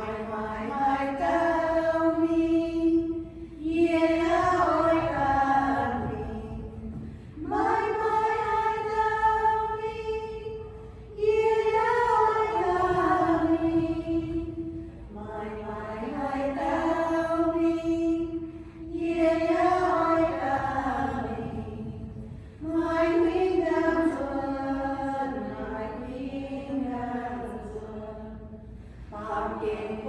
my, tell me, yeah, oi, kami. My, tell me, yeah, oi, kami. My, tell me, yeah, oi, kami. My kingdom's one, my kingdom's one. Pumpkin